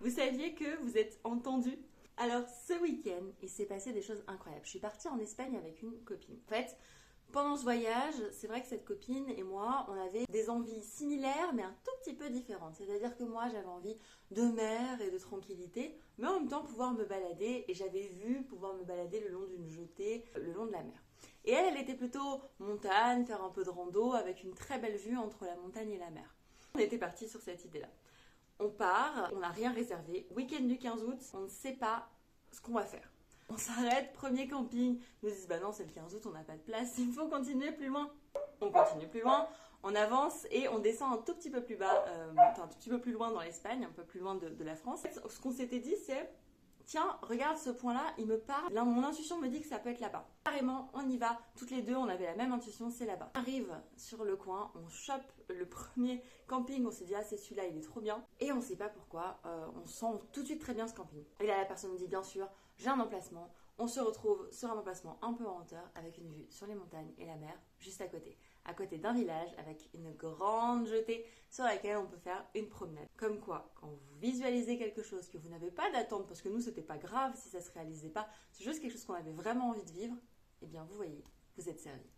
Vous saviez que vous êtes entendus? Alors ce week-end, il s'est passé des choses incroyables. Je suis partie en Espagne avec une copine. En fait, pendant ce voyage, c'est vrai que cette copine et moi, on avait des envies similaires mais un tout petit peu différentes. C'est-à-dire que moi, j'avais envie de mer et de tranquillité, mais en même temps pouvoir me balader, et j'avais vu pouvoir me balader le long d'une jetée, le long de la mer. Et elle était plutôt montagne, faire un peu de rando avec une très belle vue entre la montagne et la mer. On était partis sur cette idée-là. On part, on n'a rien réservé. Week-end du 15 août, on ne sait pas ce qu'on va faire. On s'arrête, premier camping. Ils nous disent bah non, c'est le 15 août, on n'a pas de place, il faut continuer plus loin. On continue plus loin, on avance et on descend un tout petit peu plus bas, un tout petit peu plus loin dans l'Espagne, un peu plus loin de la France. Ce qu'on s'était dit, c'est tiens, regarde ce point-là, il me parle. Là, mon intuition me dit que ça peut être là-bas. Carrément, on y va. Toutes les deux, on avait la même intuition, c'est là-bas. On arrive sur le coin, on chope le premier camping. On s'est dit, ah, c'est celui-là, il est trop bien. Et on ne sait pas pourquoi, on sent tout de suite très bien ce camping. Et là, la personne me dit, bien sûr, j'ai un emplacement. On se retrouve sur un emplacement un peu en hauteur, avec une vue sur les montagnes et la mer juste à côté d'un village, avec une grande jetée sur laquelle on peut faire une promenade. Comme quoi, quand vous visualisez quelque chose, que vous n'avez pas d'attente, parce que nous, c'était pas grave si ça se réalisait pas, c'est juste quelque chose qu'on avait vraiment envie de vivre, eh bien, vous voyez, vous êtes servi.